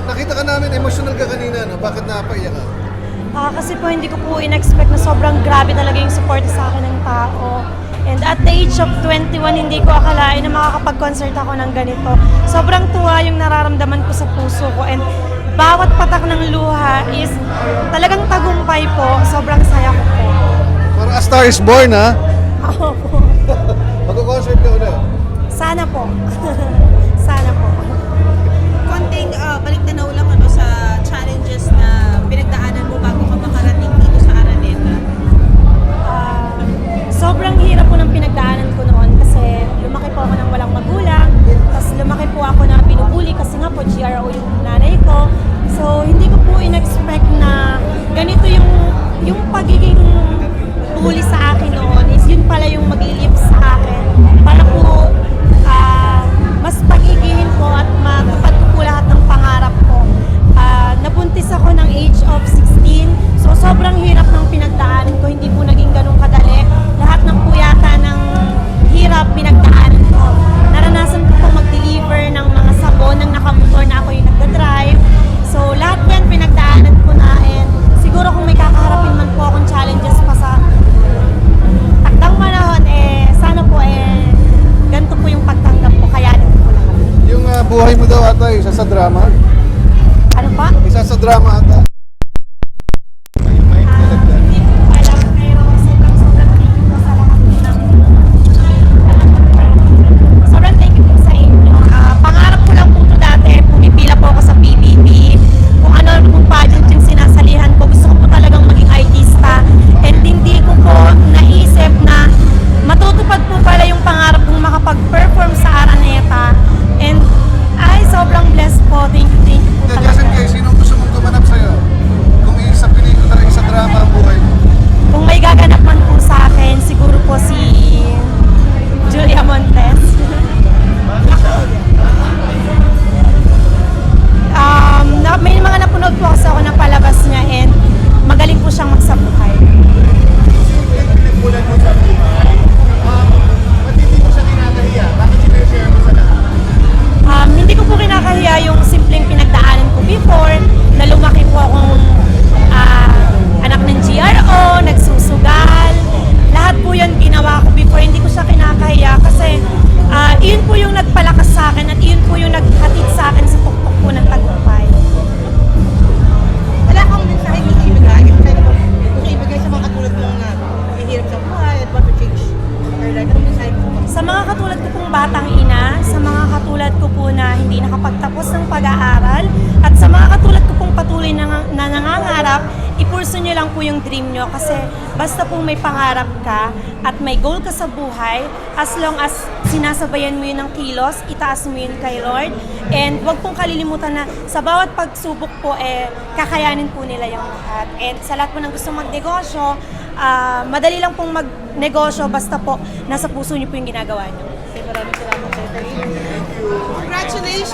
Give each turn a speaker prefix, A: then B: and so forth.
A: Nakita ka namin, emotional ka kanina, no? Bakit napaiyak ka?
B: Kasi po hindi ko po in-expect na sobrang grabe talaga yung support sa akin ng tao. And at the age of 21, hindi ko akalain na makakapag-concert ako ng ganito. Sobrang tuwa yung nararamdaman ko sa puso ko. And bawat patak ng luha is talagang tagumpay po. Sobrang saya ko po.
A: Para A Star is Born, ha?
B: Ako po.
A: Mag-concert ka ulit.
B: Sana po. Sana po.
C: Konting balik tanaw lang ano sa challenges na pinagdaanan mo bago ka makarating dito sa Araneta.
B: Sobrang hirap po ng pinagdaanan ko noon kasi lumaki po ako ng walang magulang. Tapos lumaki po ako na binubuli kasi nga po GRO yung nanay ko. So hindi ko po in-expect na ganito yung pagiging bully sa akin noon is yun pala yung maglilip sa akin. Para po mas pagigihin ko at matupad ko po lahat ng pangarap ko. Nabuntis ako ng age of 16. So sobrang hirap ng pinagdaanan ko. Hindi po naging ganun kadali. Lahat ng puyata ng hirap pinagdaanan ko. Naranasan ko po mag-deliver ng mga sabon ng nakamotor na ako yung nagda-drive. So lahat yan pinagdaanan ko na, and siguro kung may kakaharapin man po akong challenges pa sa takdang panahon, sana po ganito po yung pagtanggap ko, kayanin ko po lahat.
A: Yung buhay mo daw ata, isa sa drama.
B: Ano pa?
A: Isa sa drama ata.
B: Hindi ko alam, pero sobrang thank you po sa lahat ng sobrang thank you po sa inyo. Pangarap ko lang po ito dati, pumipila po ako sa PBB. Kung ano pong pageant yung sinasalihan ko, gusto ko po talagang maging artista. And hindi ko po naisip na matutupad po pala yung pangarap kong makapag-perform sa Araneta. And sobrang blessed po. Thank you po
A: Just in
B: talaga.
A: case, sino gusto mong gumanap sa'yo? Kung isa pelikula, isa drama ang buhay mo.
B: Kung may gaganap man po sa akin, siguro po si Julia Montes. May mga napanood po kasi ako ng palabas niya, and magaling po siyang magsabuhay.
A: Pinagmulan mo sa buhay. Ba't hindi mo siya kinakahiya? Bakit sinashare mo sa lahat?
B: Hindi ko po kinakahiya yung simpleng pinagdaanan ko before, na lumaki po akong anak ng GRO, nagsusugal. Lahat po yun ginawa ko before, hindi ko siya kinakahiya kasi iyon po yung nagpalakas sa akin at iyon po yung naghatid sa akin sa tuktok po ng tagumpay.
C: Wala kang mensahe gusto ibigay? Gusto ibigay sa mga katulad mong na nahihirap sa buhay at want to change their life? Anong mensahe mo?
B: Sa mga katulad ko pong batang ina, sa mga katulad ko po na hindi nakapagtapos ng pag-aaral, at sa mga katulad ko pong patuloy na nangangarap, ipurso nyo lang po yung dream nyo kasi basta pong may pangarap ka at may goal ka sa buhay, as long as sinasabayan mo yun ng kilos, itaas mo yun kay Lord, and wag pong kalilimutan na sa bawat pagsubok po, kakayanin po nila yung lahat. And sa lahat po ng gusto magnegosyo, madali lang pong magnegosyo basta po nasa puso nyo po yung ginagawa nyo.
C: Maraming salamat sa'yo. Congratulations!